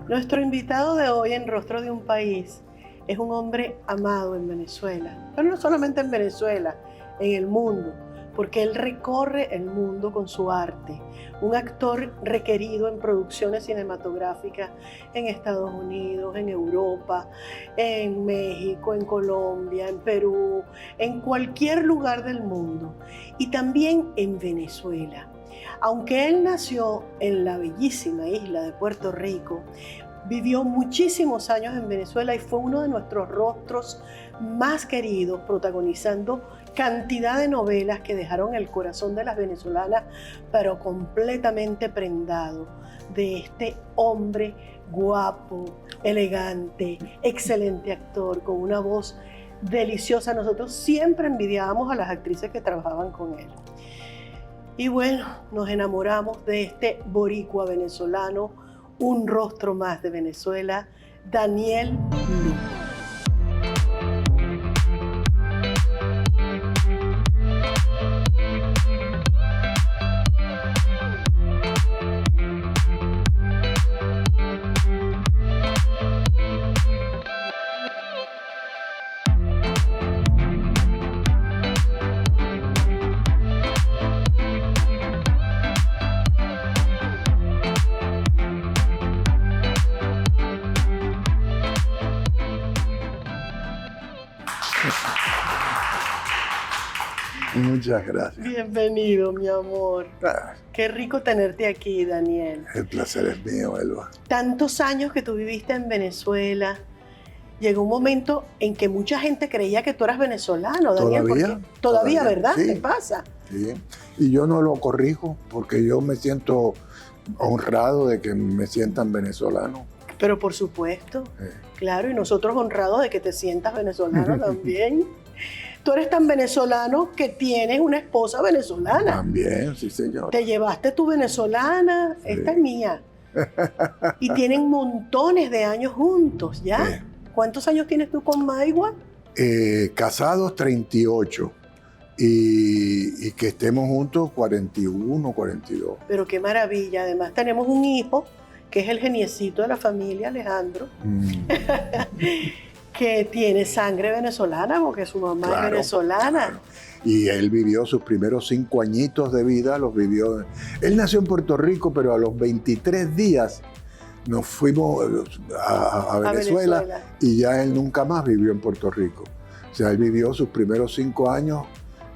Nuestro invitado de hoy en Rostro de un País es un hombre amado en Venezuela, pero no solamente en Venezuela, en el mundo, porque él recorre el mundo con su arte. Un actor requerido en producciones cinematográficas en Estados Unidos, en Europa, en México, en Colombia, en Perú, en cualquier lugar del mundo y también en Venezuela. Aunque él nació en la bellísima isla de Puerto Rico, vivió muchísimos años en Venezuela y fue uno de nuestros rostros más queridos, protagonizando cantidad de novelas que dejaron el corazón de las venezolanas, pero completamente prendado de este hombre guapo, elegante, excelente actor, con una voz deliciosa. Nosotros siempre envidiábamos a las actrices que trabajaban con él. Y bueno, nos enamoramos de este boricua venezolano, un rostro más de Venezuela, Daniel Lu. Muchas gracias. Bienvenido, mi amor. Qué rico tenerte aquí, Daniel. El placer es mío, Elba. Tantos años que tú viviste en Venezuela. Llegó un momento en que mucha gente creía que tú eras venezolano, Daniel. Todavía, ¿verdad? Sí, ¿Qué pasa? Sí. Y yo no lo corrijo porque yo me siento honrado de que me sientan venezolano. Pero por supuesto, claro, y nosotros honrados de que te sientas venezolano también. Tú eres tan venezolano que tienes una esposa venezolana. También, sí, señor. Te llevaste tu venezolana, sí. Esta es mía. Y tienen montones de años juntos, ¿ya? Sí. ¿Cuántos años tienes tú con Maigua? Casados 38 y que estemos juntos 41, 42. Pero qué maravilla, además tenemos un hijo que es el geniecito de la familia, Alejandro. Que tiene sangre venezolana porque su mamá es venezolana. Claro. Y él vivió sus primeros 5 añitos de vida, los vivió. Él nació en Puerto Rico, pero a los 23 días nos fuimos a Venezuela y ya él nunca más vivió en Puerto Rico. O sea, él vivió sus primeros 5 años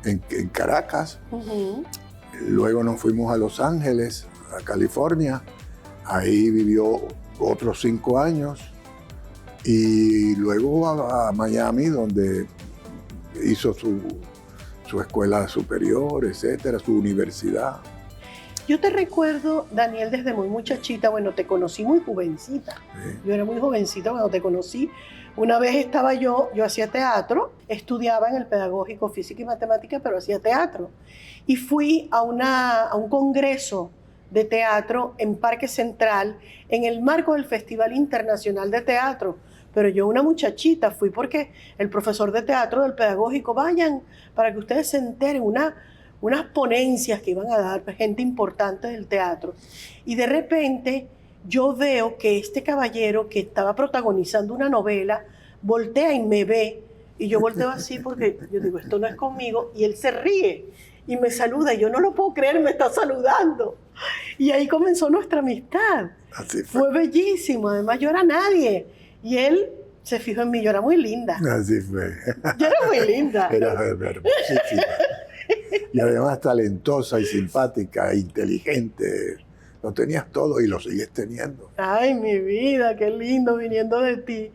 en Caracas. Luego nos fuimos a Los Ángeles, a California. Ahí vivió otros 5 años. Y luego a Miami, donde hizo su escuela superior, etcétera, su universidad. Yo te recuerdo, Daniel, desde muy muchachita, bueno, te conocí muy jovencita. Sí. Yo era muy jovencita cuando te conocí. Una vez estaba yo hacía teatro, estudiaba en el Pedagógico Física y Matemática, pero hacía teatro. Y fui a un congreso de teatro en Parque Central, en el marco del Festival Internacional de Teatro. Pero yo, una muchachita, fui porque el profesor de teatro del Pedagógico, vayan para que ustedes se enteren, unas ponencias que iban a dar gente importante del teatro. Y de repente yo veo que este caballero que estaba protagonizando una novela voltea y me ve. Y yo volteo así porque yo digo, esto no es conmigo. Y él se ríe y me saluda. Y yo no lo puedo creer, me está saludando. Y ahí comenzó nuestra amistad. Así fue. Fue bellísimo. Además, yo era nadie. Y él se fijó en mí, yo era muy linda. Así fue. Yo era muy linda. Era hermosísima. Y además talentosa y simpática, e inteligente. Lo tenías todo y lo sigues teniendo. Ay, mi vida, qué lindo viniendo de ti.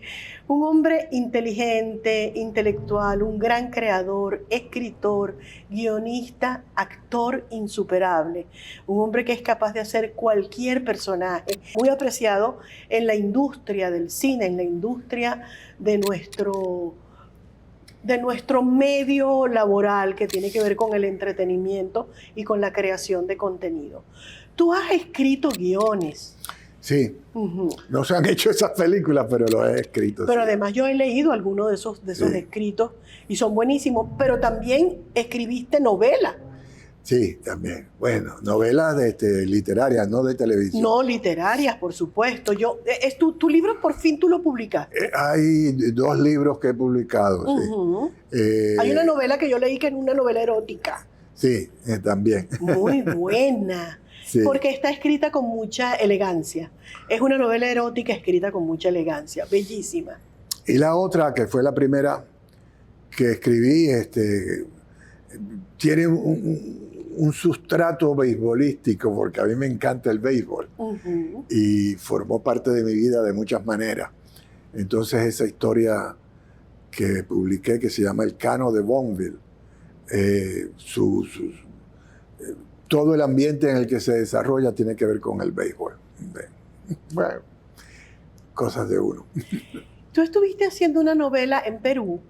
Un hombre inteligente, intelectual, un gran creador, escritor, guionista, actor insuperable. Un hombre que es capaz de hacer cualquier personaje. Muy apreciado en la industria del cine, en la industria de nuestro medio laboral que tiene que ver con el entretenimiento y con la creación de contenido. Tú has escrito guiones. Sí, no se han hecho esas películas, pero lo he escrito. Pero sí. además yo he leído algunos de esos escritos y son buenísimos, pero también escribiste novela. Sí, también. Bueno, novelas literarias, no de televisión. No, literarias, por supuesto. Es tu libro, por fin tú lo publicaste. Hay 2 libros que he publicado, Uh-huh. sí. Hay una novela que yo leí que es una novela erótica. Sí, también. Muy buena. Sí. Porque está escrita con mucha elegancia. Es una novela erótica escrita con mucha elegancia. Bellísima. Y la otra, que fue la primera que escribí, tiene un sustrato beisbolístico, porque a mí me encanta el béisbol. Uh-huh. Y formó parte de mi vida de muchas maneras. Entonces esa historia que publiqué, que se llama El Cano de Bonneville, todo el ambiente en el que se desarrolla tiene que ver con el béisbol. Bueno, cosas de uno. Tú estuviste haciendo una novela en Perú,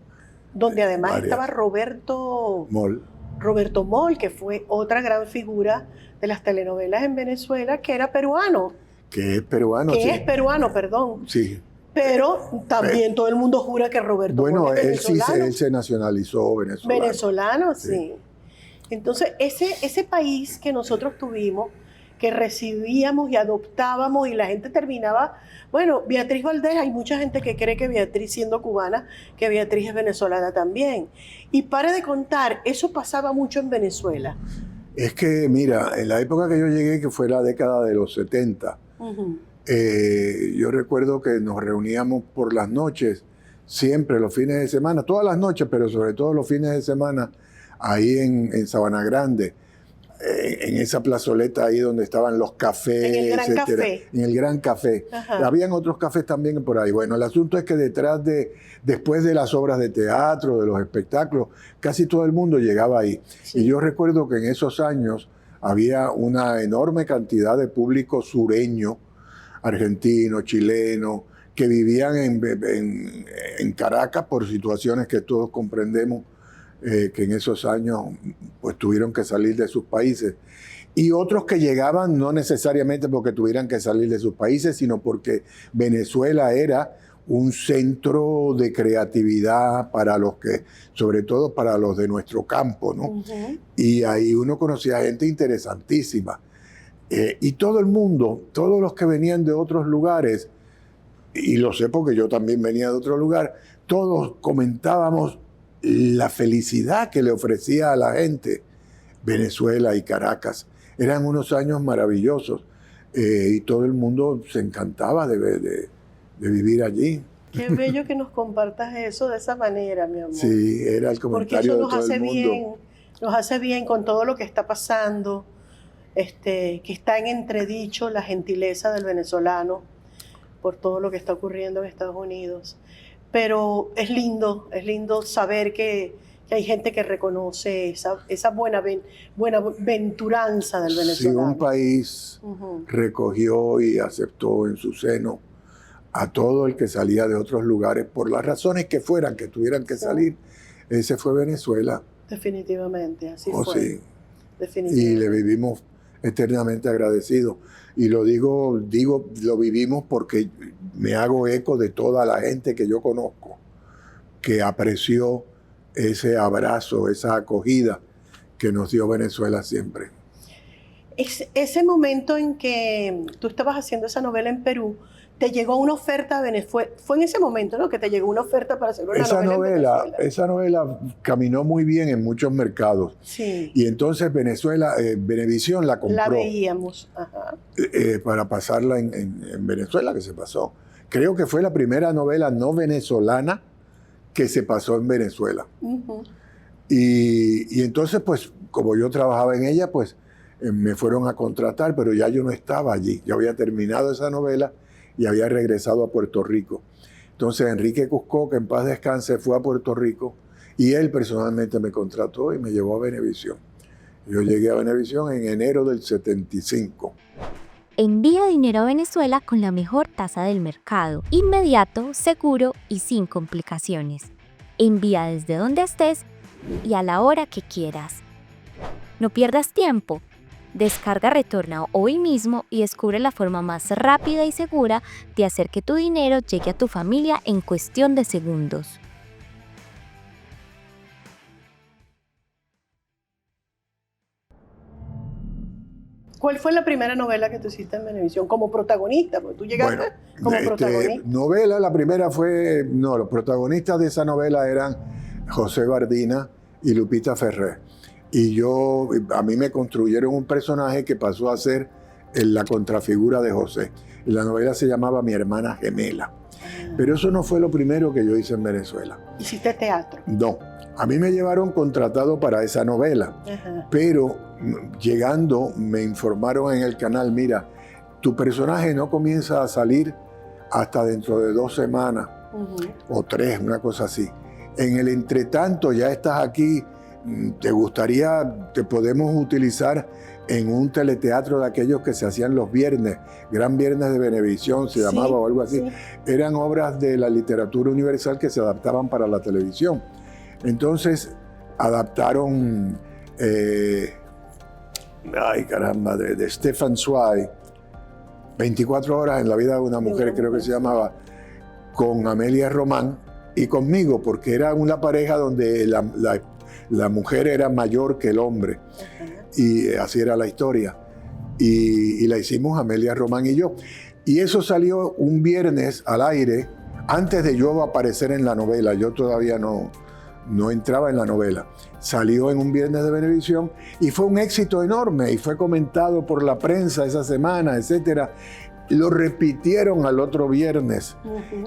donde además Varias. estaba Roberto Moll, que fue otra gran figura de las telenovelas en Venezuela, que era peruano. que es peruano. Que sí. es peruano, perdón. Sí. Pero también todo el mundo jura que Roberto Bueno, Moll es él sí venezolano. él se nacionalizó venezolano. Venezolano, sí. Entonces, ese país que nosotros tuvimos, que recibíamos y adoptábamos y la gente terminaba... Bueno, Beatriz Valdés, hay mucha gente que cree que Beatriz, siendo cubana, que Beatriz es venezolana también. Y pare de contar, eso pasaba mucho en Venezuela. Es que, mira, en la época que yo llegué, que fue la década de los 70, Uh-huh. Yo recuerdo que nos reuníamos por las noches, siempre los fines de semana, todas las noches, pero sobre todo los fines de semana, ahí en Sabana Grande, en esa plazoleta ahí donde estaban los cafés, En el Gran etcétera. Café. En el Gran Café. Ajá. Habían otros cafés también por ahí. Bueno, el asunto es que después de las obras de teatro, de los espectáculos, casi todo el mundo llegaba ahí. Sí. Y yo recuerdo que en esos años había una enorme cantidad de público sureño, argentino, chileno, que vivían en Caracas por situaciones que todos comprendemos, que en esos años pues tuvieron que salir de sus países. Y otros que llegaban no necesariamente porque tuvieran que salir de sus países, sino porque Venezuela era un centro de creatividad para los que, sobre todo para los de nuestro campo, ¿no? Uh-huh. Y ahí uno conocía gente interesantísima. Y todo el mundo, todos los que venían de otros lugares, y lo sé porque yo también venía de otro lugar, todos comentábamos la felicidad que le ofrecía a la gente Venezuela y Caracas. Eran unos años maravillosos, y todo el mundo se encantaba de vivir allí. Qué bello que nos compartas eso de esa manera, mi amor. Sí, era el Porque comentario eso de nos todo hace el mundo. bien, nos hace bien con todo lo que está pasando, que está en entredicho la gentileza del venezolano por todo lo que está ocurriendo en Estados Unidos. Pero es lindo saber que hay gente que reconoce esa buena venturanza del venezolano. Si un país Uh-huh. recogió y aceptó en su seno a todo el que salía de otros lugares, por las razones que fueran, que tuvieran que salir, ese fue Venezuela. Definitivamente, así Oh, fue. sí. Definitivamente. Y le vivimos eternamente agradecidos. Y lo lo vivimos porque me hago eco de toda la gente que yo conozco, que apreció ese abrazo, esa acogida que nos dio Venezuela siempre. Ese momento en que tú estabas haciendo esa novela en Perú, te llegó una oferta a Venezuela. Fue en ese momento, ¿no? Que te llegó una oferta para hacer una novela en Venezuela. Esa novela caminó muy bien en muchos mercados. Sí. Y entonces Venevisión la compró. La veíamos. Ajá. Para pasarla en Venezuela, que se pasó. Creo que fue la primera novela no venezolana que se pasó en Venezuela. Uh-huh. Y entonces, pues, como yo trabajaba en ella, pues me fueron a contratar, pero ya yo no estaba allí. Yo había terminado esa novela y había regresado a Puerto Rico. Entonces Enrique Cuscó, que en paz descanse, fue a Puerto Rico y él personalmente me contrató y me llevó a Venevisión. Yo llegué a Venevisión en enero del 75. Envía dinero a Venezuela con la mejor tasa del mercado, inmediato, seguro y sin complicaciones. Envía desde donde estés y a la hora que quieras. No pierdas tiempo. Descarga Retorna hoy mismo y descubre la forma más rápida y segura de hacer que tu dinero llegue a tu familia en cuestión de segundos. ¿Cuál fue la primera novela que tú hiciste en Venevisión como protagonista? Porque tú llegaste como protagonista. Novela, la primera fue... No, los protagonistas de esa novela eran José Bardina y Lupita Ferrer. Y a mí me construyeron un personaje que pasó a ser la contrafigura de José. Y la novela se llamaba Mi hermana gemela. Pero eso no fue lo primero que yo hice en Venezuela. ¿Hiciste teatro? No. A mí me llevaron contratado para esa novela. Ajá. Pero llegando me informaron en el canal, mira, tu personaje no comienza a salir hasta dentro de 2 semanas o 3, una cosa así. En el entretanto ya estás aquí, te podemos utilizar en un teleteatro de aquellos que se hacían los viernes, Gran Viernes de Venevisión se llamaba o algo así. Sí. Eran obras de la literatura universal que se adaptaban para la televisión. Entonces adaptaron, de Stefan Zweig, 24 horas en la vida de una mujer, creo que se llamaba, con Amelia Román y conmigo, porque era una pareja donde la mujer era mayor que el hombre. Y así era la historia. Y la hicimos Amelia Román y yo. Y eso salió un viernes al aire, antes de yo aparecer en la novela. Yo todavía no entraba en la novela. Salió en un viernes de Venevisión y fue un éxito enorme. Y fue comentado por la prensa esa semana, etc. Lo repitieron al otro viernes.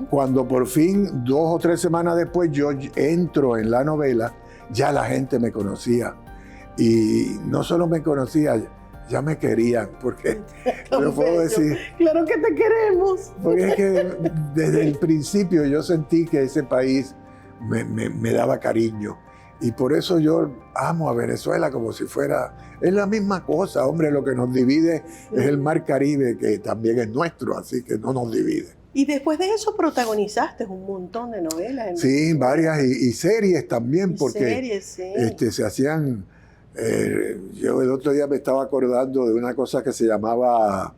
Cuando por fin, 2 o 3 semanas después, yo entro en la novela, ya la gente me conocía. Y no solo me conocía, ya me querían, porque yo puedo decir... Claro que te queremos. Porque es que desde el principio yo sentí que ese país me daba cariño. Y por eso yo amo a Venezuela como si fuera... Es la misma cosa, hombre, lo que nos divide es el Mar Caribe, que también es nuestro, así que no nos divide. Y después de eso protagonizaste un montón de novelas. Sí, varias, y series también, porque series, sí. Se hacían... yo el otro día me estaba acordando de una cosa que se llamaba,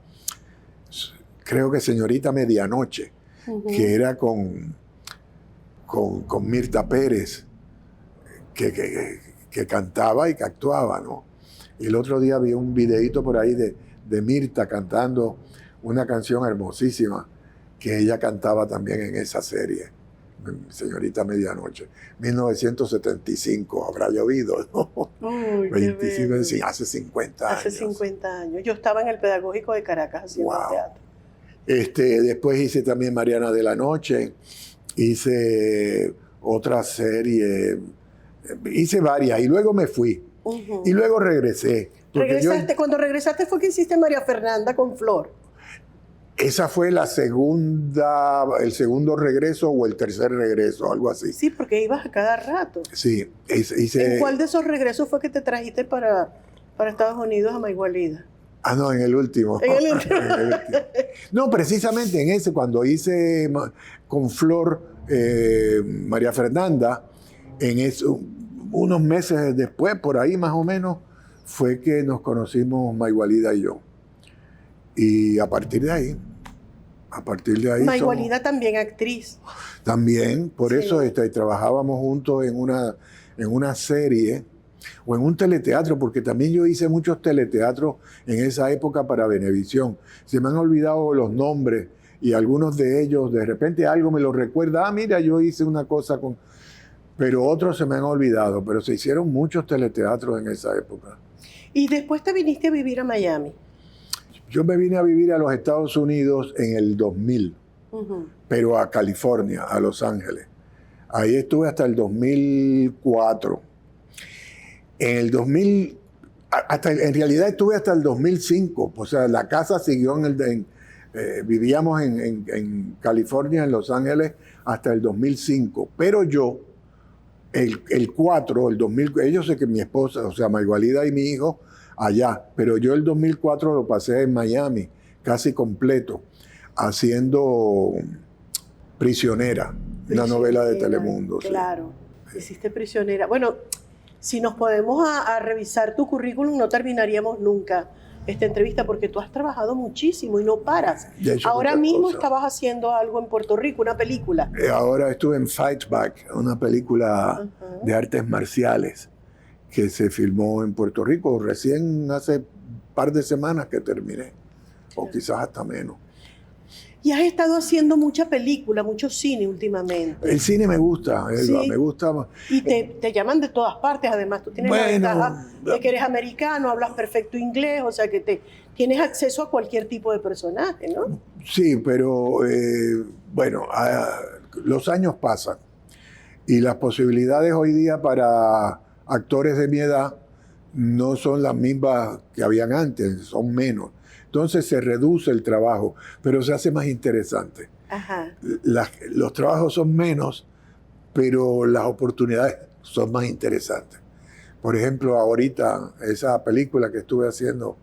creo que Señorita Medianoche, que era con Mirta Pérez, que cantaba y que actuaba, ¿no? Y el otro día vi un videíto por ahí de Mirta cantando una canción hermosísima que ella cantaba también en esa serie. Señorita Medianoche, 1975, habrá llovido, ¿no? Uy, 25, sí, hace 50 años. Hace 50 años. Yo estaba en el Pedagógico de Caracas haciendo teatro. Después hice también Mariana de la Noche, hice otra serie, hice varias y luego me fui. Y luego regresé. Cuando regresaste fue que hiciste María Fernanda con Flor. Esa fue el segundo regreso o el tercer regreso, algo así. Sí, porque ibas a cada rato. Sí. ¿En cuál de esos regresos fue que te trajiste para Estados Unidos a Maigualida? Ah, no, en el último. En el último. No, precisamente en ese, cuando hice con Flor María Fernanda, en eso, unos meses después, por ahí más o menos, fue que nos conocimos Maigualida y yo. Y a partir de ahí Maigualida también actriz. También, por eso trabajábamos juntos en una serie o en un teleteatro, porque también yo hice muchos teleteatros en esa época para Venevisión. Se me han olvidado los nombres y algunos de ellos, de repente algo me lo recuerda. Mira, yo hice una cosa con... Pero otros se me han olvidado, pero se hicieron muchos teleteatros en esa época. ¿Y después te viniste a vivir a Miami? Yo me vine a vivir a los Estados Unidos en el 2000, pero a California, a Los Ángeles. Ahí estuve hasta el 2004. En el 2000, en realidad estuve hasta el 2005. O sea, la casa siguió vivíamos en California, en Los Ángeles, hasta el 2005. Pero yo, el 2000, ellos sé que mi esposa, o sea, Maigualida y mi hijo, allá, pero yo el 2004 lo pasé en Miami, casi completo, haciendo Prisionera, una novela de Telemundo. Claro, sí. Hiciste Prisionera. Bueno, si nos podemos a revisar tu currículum, no terminaríamos nunca esta entrevista, porque tú has trabajado muchísimo y no paras. Ahora mismo estabas haciendo algo en Puerto Rico, una película. Ahora estuve en Fight Back, una película de artes marciales, que se filmó en Puerto Rico, recién hace un par de semanas que terminé, o quizás hasta menos. Y has estado haciendo mucha película, mucho cine últimamente. El cine me gusta, Elba, Sí. me gusta. Y te llaman de todas partes, además. Tú tienes la ventaja de que eres americano, hablas perfecto inglés, o sea que tienes acceso a cualquier tipo de personaje, ¿no? Sí, pero bueno, los años pasan y las posibilidades hoy día para actores de mi edad no son las mismas que habían antes, son menos. Entonces se reduce el trabajo, pero se hace más interesante. Ajá. Los trabajos son menos, pero las oportunidades son más interesantes. Por ejemplo, ahorita esa película que estuve haciendo,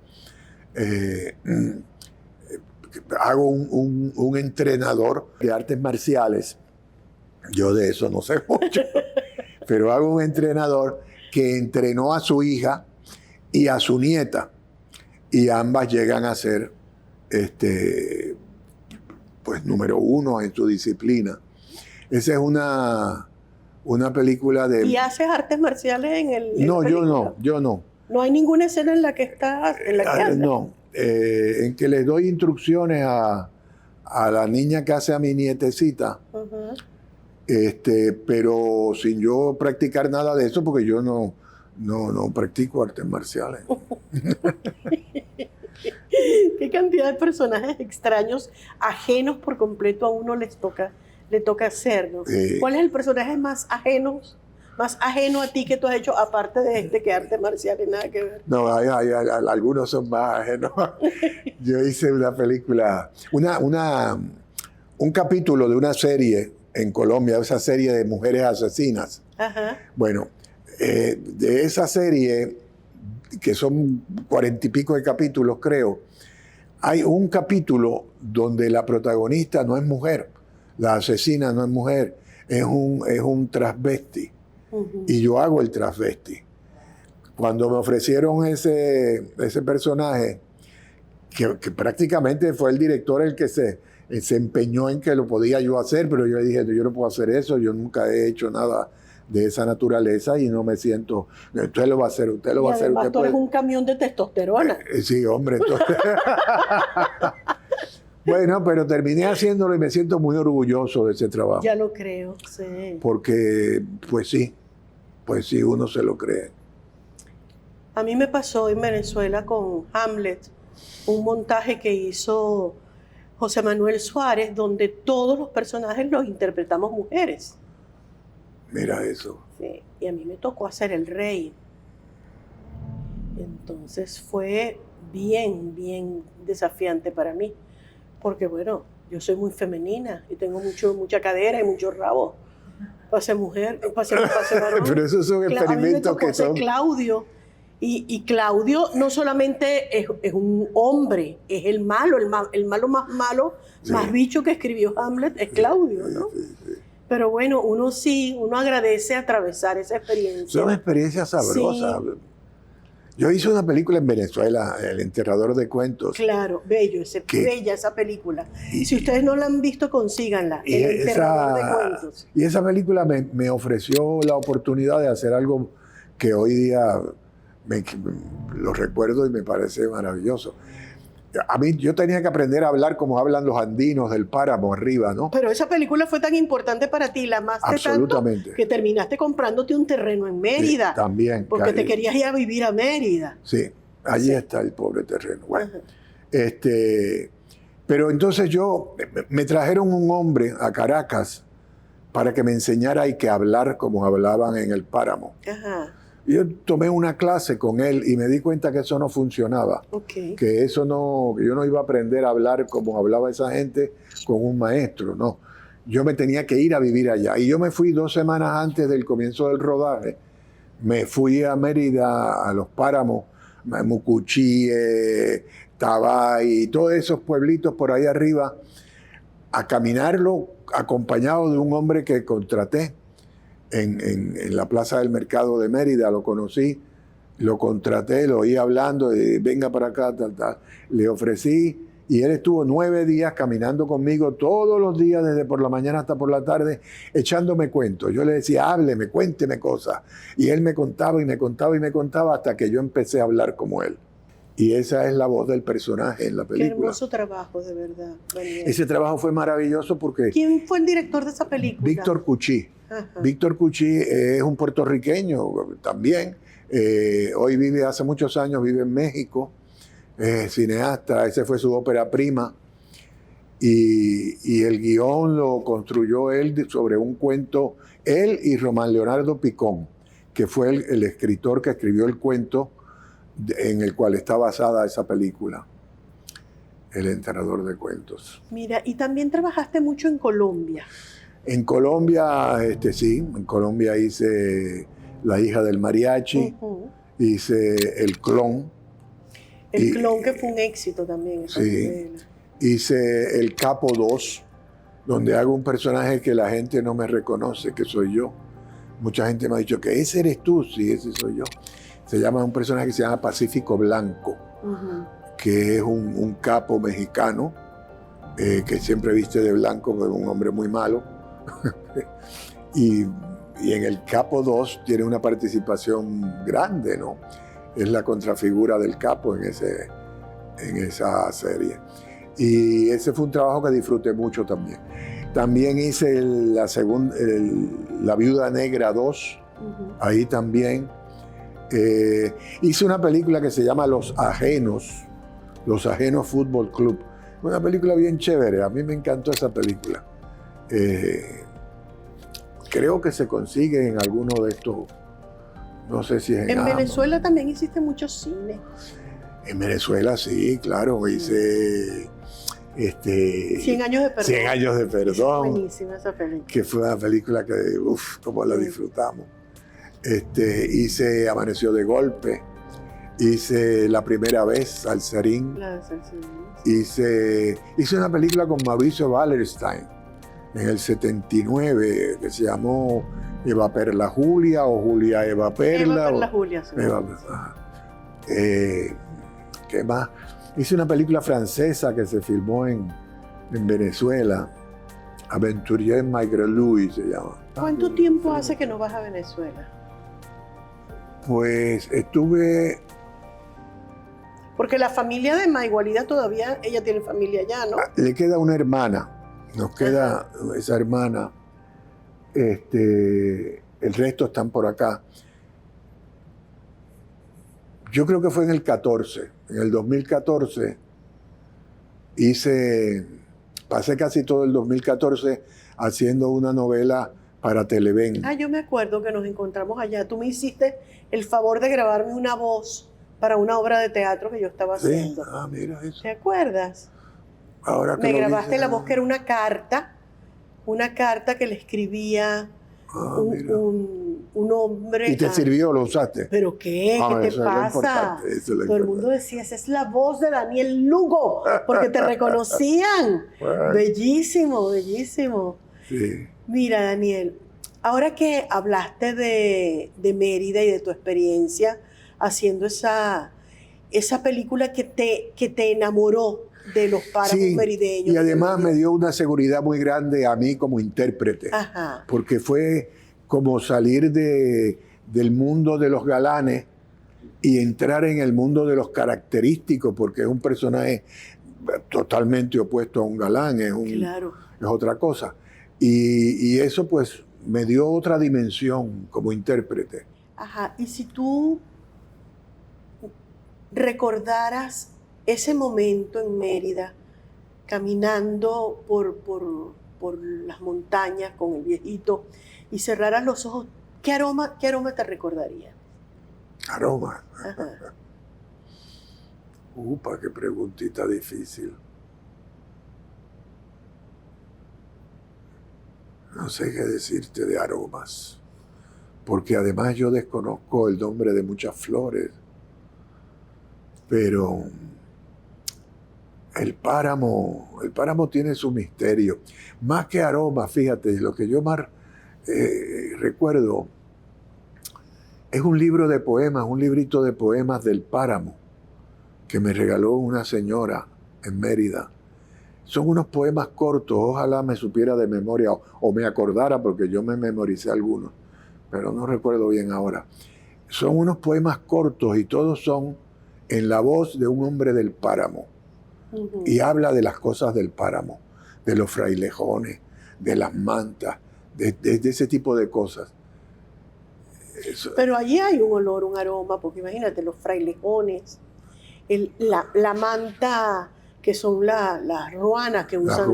hago un entrenador de artes marciales. Yo de eso no sé mucho, pero hago un entrenador que entrenó a su hija y a su nieta. Y ambas llegan a ser pues número uno en su disciplina. Esa es una película de... ¿Y haces artes marciales en el No, la película? yo no. ¿No hay ninguna escena en la que estás, en la que andas? No, en que les doy instrucciones a la niña que hace a mi nietecita, Ujú. pero sin yo practicar nada de eso, porque yo no practico artes marciales. ¿Qué cantidad de personajes extraños, ajenos por completo a uno le toca hacer, ¿no? ¿Cuál es el personaje más ajeno a ti que tú has hecho, aparte de este que artes marciales nada que ver? No, algunos son más ajenos. Yo hice una película, un capítulo de una serie en Colombia, esa serie de mujeres asesinas. Ajá. Bueno, de esa serie, que son 40 y pico de capítulos, creo, hay un capítulo donde la protagonista no es mujer, la asesina no es mujer, es un transvesti. Uh-huh. Y yo hago el transvesti. Cuando me ofrecieron ese personaje, que prácticamente fue el director el que se empeñó en que lo podía yo hacer, pero yo le dije, yo no puedo hacer eso, yo nunca he hecho nada de esa naturaleza y no me siento, usted lo va a hacer, usted lo va a hacer. Además, tú eres un camión de testosterona. Sí, hombre, entonces... Bueno, pero terminé haciéndolo y me siento muy orgulloso de ese trabajo. Ya lo creo, sí. Porque, pues sí, uno se lo cree. A mí me pasó en Venezuela con Hamlet, un montaje que hizo José Manuel Suárez, donde todos los personajes los interpretamos mujeres. Mira eso. Sí, y a mí me tocó hacer el rey. Entonces fue bien desafiante para mí. Porque bueno, yo soy muy femenina y tengo mucha cadera y mucho rabo. Para ser mujer, para ser varón. Pero esos son experimentos que son... Claudio. Y Claudio no solamente es un hombre, es el malo, el malo más malo, sí, más bicho que escribió Hamlet, es Claudio, ¿no? Sí. Pero bueno, uno agradece atravesar esa experiencia. Son experiencias sabrosas. Sí. Yo hice una película en Venezuela, El Enterrador de Cuentos. Claro, bella esa película. Si ustedes no la han visto, consíganla, El Enterrador de Cuentos. Y esa película me ofreció la oportunidad de hacer algo que hoy día lo recuerdo y me parece maravilloso. A mí, yo tenía que aprender a hablar como hablan los andinos del páramo arriba, ¿no? Pero esa película fue tan importante para ti, la amaste tanto que terminaste comprándote un terreno en Mérida. Sí, también. Porque te querías ir a vivir a Mérida. Sí, allí está el pobre terreno. Bueno, pero entonces me trajeron un hombre a Caracas para que me enseñara y que hablar como hablaban en el páramo. Ajá. Yo tomé una clase con él y me di cuenta que eso no funcionaba. Okay. Que yo no iba a aprender a hablar como hablaba esa gente con un maestro, no. Yo me tenía que ir a vivir allá. Y yo me fui 2 semanas antes del comienzo del rodaje. Me fui a Mérida, a los páramos, Mucuchí, Tabay, todos esos pueblitos por ahí arriba, a caminarlo acompañado de un hombre que contraté. En la Plaza del Mercado de Mérida, lo conocí, lo contraté, lo oí hablando, venga para acá, tal. Le ofrecí Y él estuvo 9 días caminando conmigo todos los días, desde por la mañana hasta por la tarde, echándome cuentos. Yo le decía, hábleme, cuénteme cosas. Y él me contaba y me contaba y me contaba hasta que yo empecé a hablar como él. Y esa es la voz del personaje en la película. Qué hermoso trabajo, de verdad, Daniel. Ese trabajo fue maravilloso porque... ¿Quién fue el director de esa película? Víctor Cuchí. Víctor Cuchí es un puertorriqueño también. Hoy vive, hace muchos años, vive en México. Cineasta, esa fue su ópera prima. Y el guión lo construyó él sobre un cuento, él y Román Leonardo Picón, que fue el escritor que escribió el cuento en el cual está basada esa película, El enterrador de cuentos. Mira, y también trabajaste mucho en Colombia. En Colombia, sí, en Colombia hice La hija del mariachi, hice El clon. El clon, que fue un éxito también. Sí, hice El Capo 2, donde hago un personaje que la gente no me reconoce, que soy yo. Mucha gente me ha dicho que ese eres tú, sí, ese soy yo. Un personaje que se llama Pacífico Blanco, que es un capo mexicano que siempre viste de blanco, pero un hombre muy malo. y en El Capo 2 tiene una participación grande, ¿no? Es la contrafigura del capo en esa serie. Y ese fue un trabajo que disfruté mucho también. También hice La Viuda Negra 2, ahí también. Hice una película que se llama Los Ajenos Fútbol Club. Una película bien chévere, a mí me encantó esa película. Creo que se consigue en alguno de estos, no sé si es en Venezuela también hiciste mucho cine. En Venezuela sí, claro, hice 100 años de perdón. 100 años de perdón. Es buenísima esa película. Que fue una película que, cómo la disfrutamos. Hice Amaneció de golpe, hice La primera vez, Salserín. Hice una película con Mauricio Wallerstein en el 79 que se llamó Eva Perla Julia o Julia Eva Perla. Eva Perla Julia. Sí. ¿Qué más? Hice una película francesa que se filmó en Venezuela, Aventurier Maigre Louis se llama. ¿Cuánto tiempo hace que no vas a Venezuela? Pues estuve... Porque la familia de Maigualida todavía, ella tiene familia allá, ¿no? Le queda una hermana, nos queda esa hermana. El resto están por acá. Yo creo que fue en el 14. En el 2014 pasé casi todo el 2014 haciendo una novela para Televen. Yo me acuerdo que nos encontramos allá. Tú me hiciste el favor de grabarme una voz para una obra de teatro que yo estaba haciendo. Mira eso. ¿Te acuerdas? Ahora que me grabaste la voz, que era una carta que le escribía un hombre. ¿Y te sirvió? ¿Lo usaste? ¿Pero qué? ¿Qué te pasa? Todo el mundo decía, esa es la voz de Daniel Lugo, porque te reconocían. Bueno. Bellísimo, bellísimo. Sí. Mira, Daniel, ahora que hablaste de Mérida y de tu experiencia haciendo esa película que te enamoró de los páramos merideños. Y además me dio una seguridad muy grande a mí como intérprete. Porque fue como salir del mundo de los galanes y entrar en el mundo de los característicos, porque es un personaje totalmente opuesto a un galán, es otra cosa. Y eso pues me dio otra dimensión como intérprete. Y si tú recordaras ese momento en Mérida, caminando por las montañas con el viejito, y cerraras los ojos, ¿qué aroma te recordaría? ¿Aroma? Qué preguntita difícil. No sé qué decirte de aromas, porque además yo desconozco el nombre de muchas flores, pero el páramo tiene su misterio. Más que aromas, fíjate, lo que yo más recuerdo es un libro de poemas, un librito de poemas del páramo que me regaló una señora en Mérida. Son unos poemas cortos, ojalá me supiera de memoria o me acordara porque yo me memoricé algunos, pero no recuerdo bien ahora. Son unos poemas cortos y todos son en la voz de un hombre del páramo. Y habla de las cosas del páramo, de los frailejones, de las mantas, de ese tipo de cosas. Eso. Pero allí hay un olor, un aroma, porque imagínate, los frailejones, la manta, que son las ruanas que usan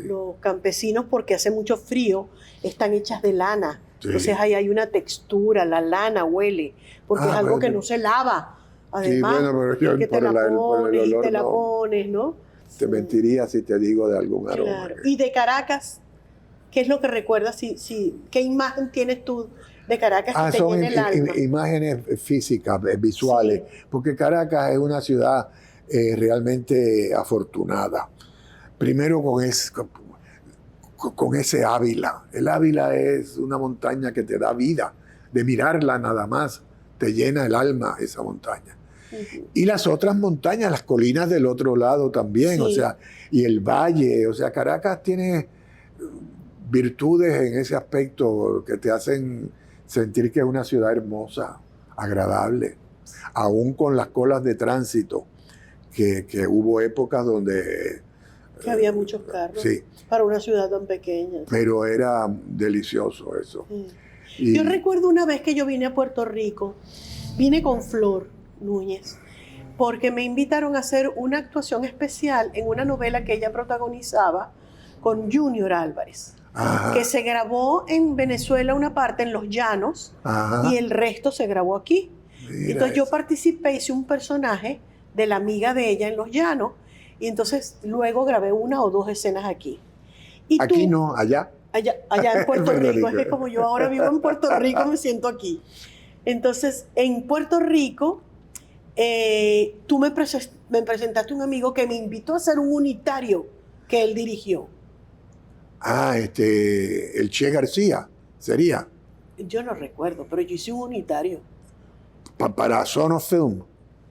los campesinos porque hace mucho frío, están hechas de lana. Sí. Entonces ahí hay una textura, la lana huele, porque es algo que no se lava. Además, sí, bueno, pero que te la pones y te la pones, ¿no? Te mentiría si te digo de algún aroma. Claro. Y de Caracas, ¿qué es lo que recuerdas? ¿Qué imagen tienes tú de Caracas que te llena el alma? Imágenes físicas, visuales, sí. Porque Caracas es una ciudad realmente afortunada. Primero con ese Ávila. El Ávila es una montaña que te da vida. De mirarla nada más, te llena el alma esa montaña. Y las otras montañas, las colinas del otro lado también, sí. O sea, y el valle, o sea, Caracas tiene virtudes en ese aspecto que te hacen sentir que es una ciudad hermosa, agradable, aún con las colas de tránsito, que hubo épocas donde... Que había muchos carros, sí. Para una ciudad tan pequeña. Pero era delicioso eso. Sí. Yo recuerdo una vez que yo vine a Puerto Rico, vine con Flor Núñez, porque me invitaron a hacer una actuación especial en una novela que ella protagonizaba con Junior Álvarez. Ajá. Que se grabó en Venezuela una parte en Los Llanos. Ajá. Y el resto se grabó aquí. Mira, entonces yo participé, hice un personaje de la amiga de ella en Los Llanos y entonces luego grabé 1 o 2 escenas aquí. Y aquí no, allá. Allá en Puerto Rico. Es que como yo ahora vivo en Puerto Rico me siento aquí. Entonces en Puerto Rico tú me presentaste un amigo que me invitó a hacer un unitario que él dirigió. El Che García, sería. Yo no recuerdo, pero yo hice un unitario. Para Son of Film.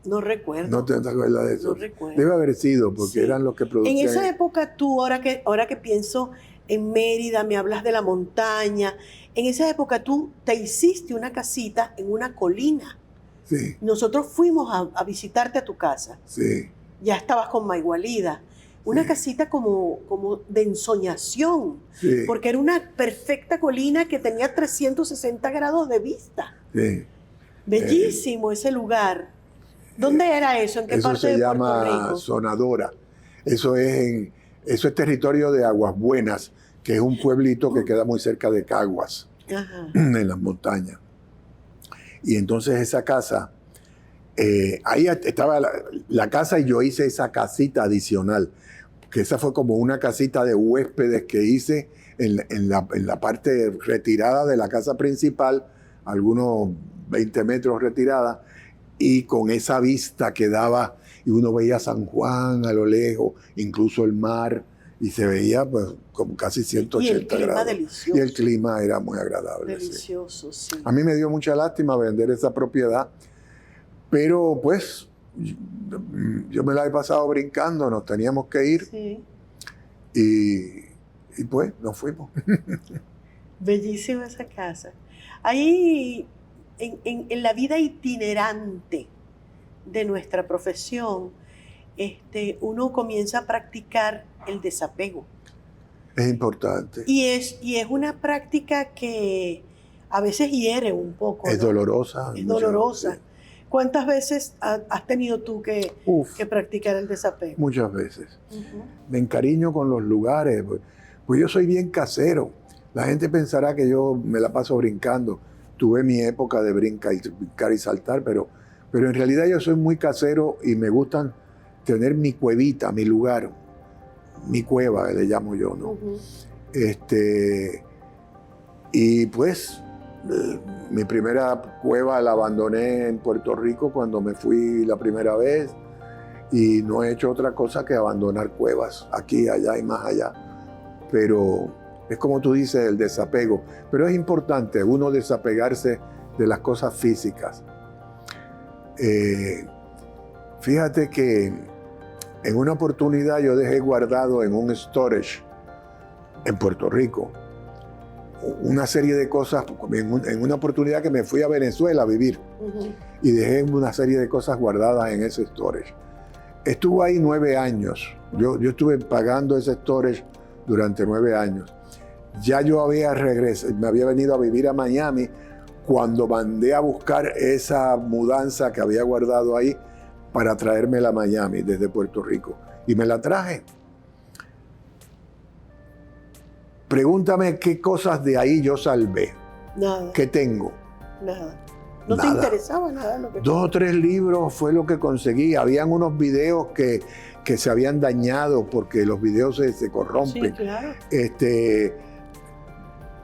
No recuerdo. ¿No te acuerdas de eso? No recuerdo. Debe haber sido, porque sí. Eran los que producían. En esa época tú, ahora que pienso en Mérida, me hablas de la montaña. En esa época tú te hiciste una casita en una colina. Sí. Nosotros fuimos a visitarte a tu casa. Sí. Ya estabas con Maigualida. Una casita como de ensoñación, sí. Porque era una perfecta colina que tenía 360 grados de vista. Sí. Bellísimo ese lugar. ¿Dónde era eso? ¿En qué parte de Puerto Rico? Eso se llama Sonadora. Eso es territorio de Aguas Buenas, que es un pueblito que queda muy cerca de Caguas, ajá. En las montañas. Y entonces esa casa, ahí estaba la casa y yo hice esa casita adicional, que esa fue como una casita de huéspedes que hice en la parte retirada de la casa principal, algunos 20 metros retirada, y con esa vista que daba, y uno veía San Juan a lo lejos, incluso el mar, y se veía pues como casi 180 grados. Delicioso. Y el clima era muy agradable. Delicioso, sí. A mí me dio mucha lástima vender esa propiedad, pero pues yo me la he pasado brincando, nos teníamos que ir, sí. y pues nos fuimos. Bellísima esa casa. Ahí, en la vida itinerante de nuestra profesión, uno comienza a practicar el desapego. Es importante. Y es una práctica que a veces hiere un poco. Es, ¿no? Dolorosa. Es dolorosa. Sí. ¿Cuántas veces has tenido tú que practicar el desapego? Muchas veces. Me encariño con los lugares, pues yo soy bien casero. La gente pensará que yo me la paso brincando. Tuve mi época de brincar y saltar, pero en realidad yo soy muy casero y me gustan tener mi cuevita, mi lugar, mi cueva, le llamo yo, ¿no? Y pues mi primera cueva la abandoné en Puerto Rico cuando me fui la primera vez y no he hecho otra cosa que abandonar cuevas aquí, allá y más allá. Pero es como tú dices, el desapego. Pero es importante uno desapegarse de las cosas físicas. Fíjate que En una oportunidad yo dejé guardado en un storage en Puerto Rico una serie de cosas, en una oportunidad que me fui a Venezuela a vivir, y dejé una serie de cosas guardadas en ese storage. Estuvo ahí 9 años. Yo estuve pagando ese storage durante 9 años. Ya yo había regresado, me había venido a vivir a Miami cuando mandé a buscar esa mudanza que había guardado ahí para traérmela a Miami desde Puerto Rico. Y me la traje. Pregúntame qué cosas de ahí yo salvé. Nada. ¿Qué tengo? Nada. ¿No Nada. te interesaba nada lo que 2 o 3 libros fue lo que conseguí. Habían unos videos que se habían dañado porque los videos se corrompen. Sí, claro.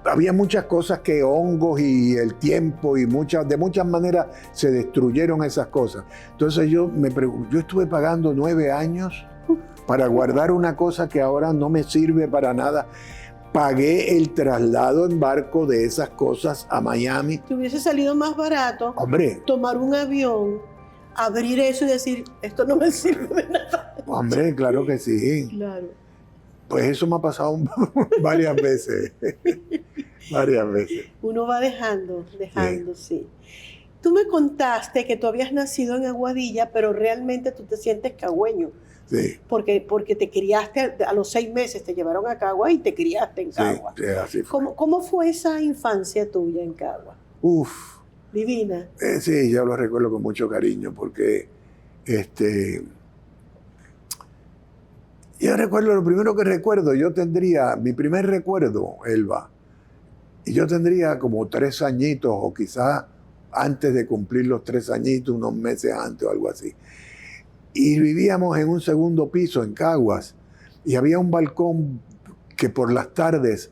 Había muchas cosas que hongos y el tiempo y de muchas maneras se destruyeron esas cosas. Entonces yo estuve pagando 9 años para guardar una cosa que ahora no me sirve para nada. Pagué el traslado en barco de esas cosas a Miami. Te hubiese salido más barato, Hombre, tomar un avión, abrir eso y decir, esto no me sirve de nada. hombre, claro que sí. Claro. Pues eso me ha pasado varias veces. Varias veces. Uno va dejando, sí. Tú me contaste que tú habías nacido en Aguadilla, pero realmente tú te sientes cagüeño. Sí. Porque te criaste, a los 6 meses te llevaron a Cagua y te criaste en Cagua. Sí, así fue. ¿Cómo fue esa infancia tuya en Cagua? Uf. Divina. Sí, yo lo recuerdo con mucho cariño porque yo recuerdo, lo primero que recuerdo, mi primer recuerdo, Elba, y yo tendría como 3 añitos o quizás antes de cumplir los 3 añitos, unos meses antes o algo así. Y vivíamos en un segundo piso en Caguas y había un balcón que por las tardes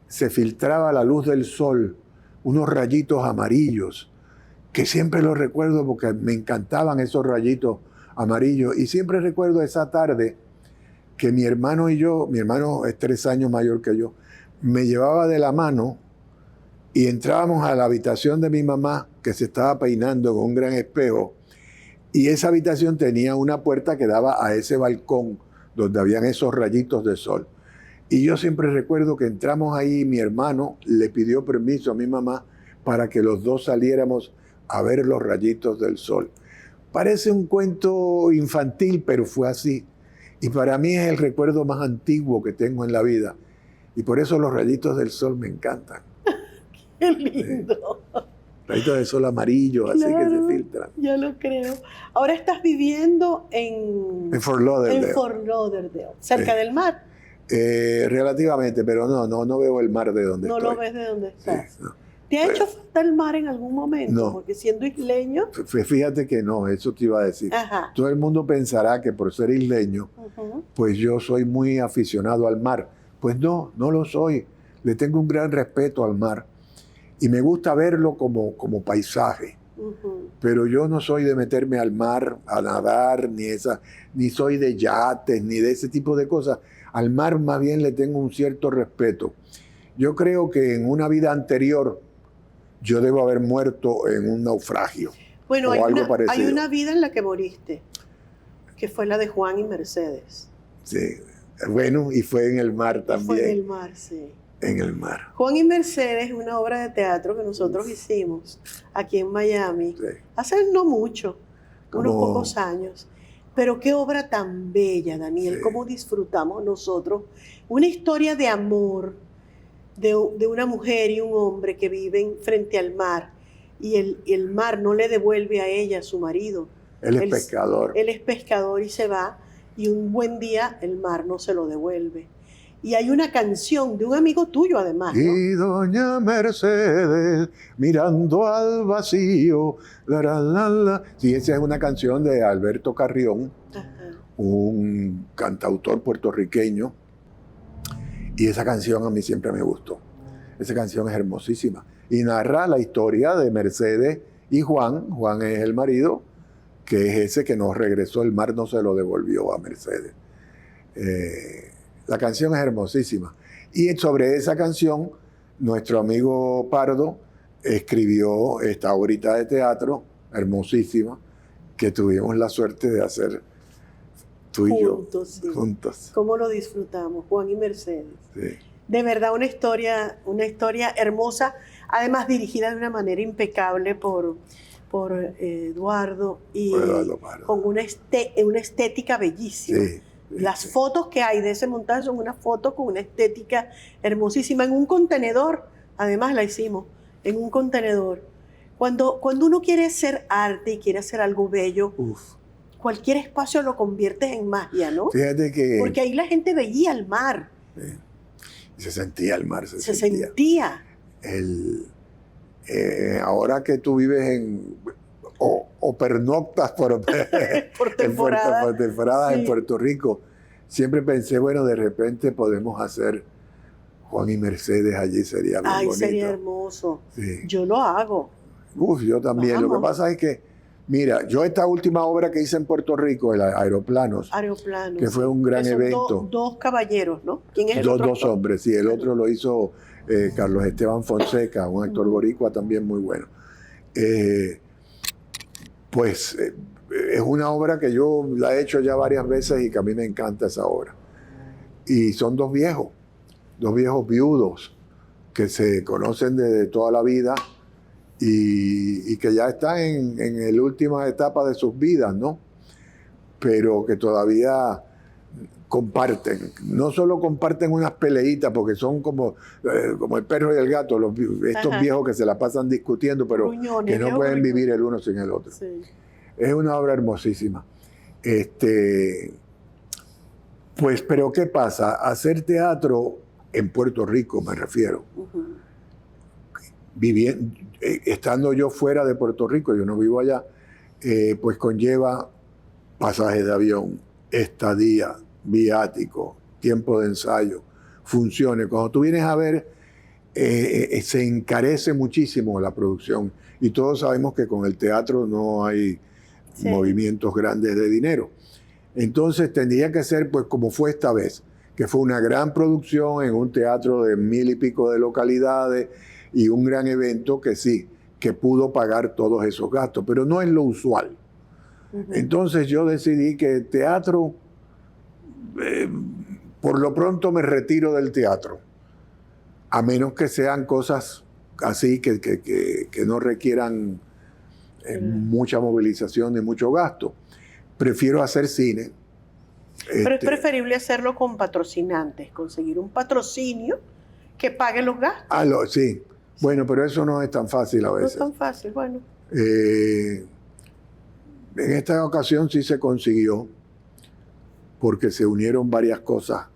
se filtraba la luz del sol, unos rayitos amarillos, que siempre los recuerdo porque me encantaban esos rayitos amarillos. Y siempre recuerdo esa tarde que mi hermano y yo, mi hermano es 3 años mayor que yo, me llevaba de la mano y entrábamos a la habitación de mi mamá, que se estaba peinando con un gran espejo, y esa habitación tenía una puerta que daba a ese balcón donde habían esos rayitos de sol. Y yo siempre recuerdo que entramos ahí, mi hermano le pidió permiso a mi mamá para que los dos saliéramos a ver los rayitos del sol. Parece un cuento infantil, pero fue así. Y para mí es el recuerdo más antiguo que tengo en la vida. Y por eso los rayitos del sol me encantan. ¡Qué lindo! Rayitos de sol amarillos, Claro, así que se filtran. Ya lo creo. Ahora estás viviendo en Fort Lauderdale. En Fort Lauderdale, cerca Sí. del mar. Relativamente, pero no veo el mar de donde No estoy. lo ves de donde estás. Sí, no. ¿Te ha hecho falta el mar en algún momento? No. Porque siendo isleño... Fíjate que no, eso te iba a decir. Ajá. Todo el mundo pensará que por ser isleño, pues yo soy muy aficionado al mar. Pues no lo soy. Le tengo un gran respeto al mar. Y me gusta verlo como paisaje. Pero yo no soy de meterme al mar a nadar, ni soy de yates, ni de ese tipo de cosas. Al mar más bien le tengo un cierto respeto. Yo creo que en una vida anterior yo debo haber muerto en un naufragio. Bueno, o algo parecido. hay una vida en la que moriste, que fue la de Juan y Mercedes. Sí, bueno, y fue en el mar también. Fue en el mar, sí. En el mar. Juan y Mercedes es una obra de teatro que nosotros hicimos aquí en Miami, Sí. hace no mucho, unos Como- pocos años. Pero qué obra tan bella, Daniel, Sí. cómo disfrutamos nosotros. Una historia de amor de una mujer y un hombre que viven frente al mar y el mar no le devuelve a ella, a su marido. Él es pescador. Él es pescador y se va y un buen día el mar no se lo devuelve. Y hay una canción de un amigo tuyo además, ¿no? Y doña Mercedes mirando al vacío. La. Sí, esa es una canción de Alberto Carrión, Ajá. un cantautor puertorriqueño. Y esa canción a mí siempre me gustó. Esa canción es hermosísima. Y narra la historia de Mercedes y Juan. Juan es el marido, que es ese que nos regresó, el mar no se lo devolvió a Mercedes. La canción es hermosísima. Y sobre esa canción, nuestro amigo Pardo escribió esta obrita de teatro hermosísima que tuvimos la suerte de hacer tú y juntos, yo, sí. juntos. ¿Cómo lo disfrutamos, Juan y Mercedes? Sí. De verdad, una historia hermosa, además dirigida de una manera impecable por Eduardo y Por Eduardo Pardo. con una estética bellísima. Sí, sí, Las sí. fotos que hay de ese montaje son unas fotos con una estética hermosísima. En un contenedor, además la hicimos, en un contenedor. Cuando uno quiere hacer arte y quiere hacer algo bello, Uf. cualquier espacio lo conviertes en magia, ¿no? Fíjate que Porque ahí la gente veía el mar, se sentía el mar, se sentía. Ahora que tú vives o pernoctas por temporada. por temporadas Sí. en Puerto Rico, siempre pensé, bueno, de repente podemos hacer Juan y Mercedes allí, sería bien Ay, bonito. sería hermoso. Sí. Yo lo hago. Uf, yo también. Vamos. Lo que pasa es que, mira, yo esta última obra que hice en Puerto Rico, el Aeroplanos, Aeroplano. que fue un gran Que son evento. Dos caballeros, ¿no? ¿Quién es el otro? Dos hombres, sí. El otro lo hizo Carlos Esteban Fonseca, un actor boricua también muy bueno. Es una obra que yo la he hecho ya varias veces y que a mí me encanta esa obra. Y son dos viejos viudos que se conocen desde toda la vida y que ya están en la última etapa de sus vidas, ¿no? Pero que todavía comparten. No solo comparten unas peleitas, porque son como el perro y el gato, estos viejos que se la pasan discutiendo, pero Gruñones, que no pueden vivir el uno sin el otro. Sí. Es una obra hermosísima. Pues, pero ¿qué pasa? Hacer teatro en Puerto Rico, me refiero. Uh-huh. Estando yo fuera de Puerto Rico, yo no vivo allá, pues conlleva pasajes de avión, estadía, viático, tiempo de ensayo, funciones. Cuando tú vienes a ver, se encarece muchísimo la producción y todos sabemos que con el teatro no hay movimientos grandes de dinero. Entonces tendría que ser pues como fue esta vez, que fue una gran producción en un teatro de 1000 y pico de localidades y un gran evento que sí, que pudo pagar todos esos gastos, pero no es lo usual. Uh-huh. Entonces yo decidí que el teatro, por lo pronto me retiro del teatro, a menos que sean cosas así que no requieran mucha movilización ni mucho gasto. Prefiero hacer cine. Pero es preferible hacerlo con patrocinantes, conseguir un patrocinio que pague los gastos. Sí. Bueno, pero eso no es tan fácil a veces. No es tan fácil, bueno. En esta ocasión sí se consiguió, porque se unieron varias cosas.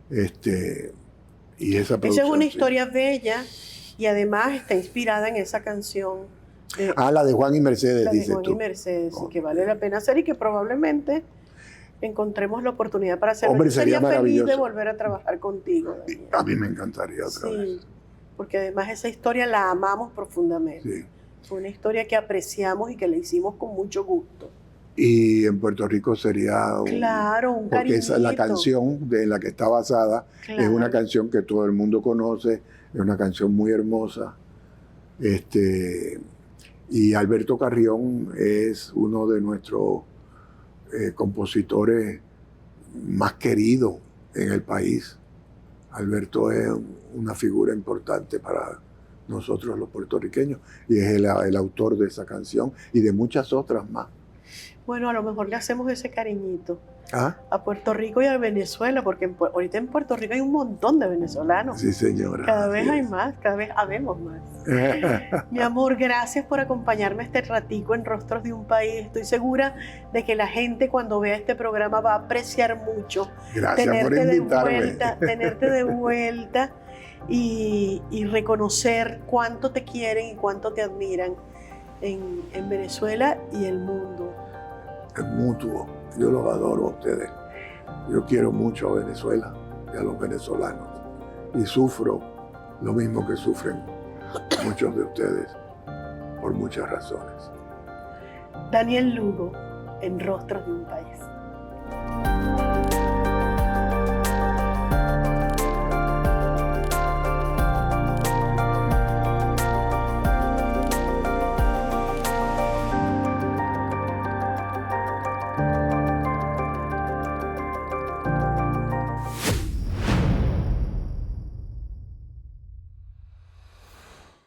Y esa es una historia bella y además está inspirada en esa canción. La de Juan y Mercedes, la dices tú. La de Juan y Mercedes, que vale la pena hacer y que probablemente encontremos la oportunidad para hacerlo. Hombre, sería feliz de volver a trabajar contigo, Daniel. A mí me encantaría otra vez. Porque además esa historia la amamos profundamente. Sí. Fue una historia que apreciamos y que la hicimos con mucho gusto. Y en Puerto Rico sería un cariñito. Porque esa es la canción en la que está basada. Claro. Es una canción que todo el mundo conoce, es una canción muy hermosa. Y Alberto Carrión es uno de nuestros compositores más queridos en el país. Alberto es una figura importante para nosotros los puertorriqueños y es el autor de esa canción y de muchas otras más. Bueno, a lo mejor le hacemos ese cariñito a Puerto Rico y a Venezuela, porque ahorita en Puerto Rico hay un montón de venezolanos. Sí, señora. Cada vez hay más, cada vez habemos más. Mi amor, gracias por acompañarme este ratico en Rostros de un País. Estoy segura de que la gente cuando vea este programa va a apreciar mucho tenerte de vuelta y reconocer cuánto te quieren y cuánto te admiran en Venezuela y el mundo. Es mutuo. Yo los adoro a ustedes. Yo quiero mucho a Venezuela y a los venezolanos. Y sufro lo mismo que sufren muchos de ustedes por muchas razones. Daniel Lugo, en Rostros de un País.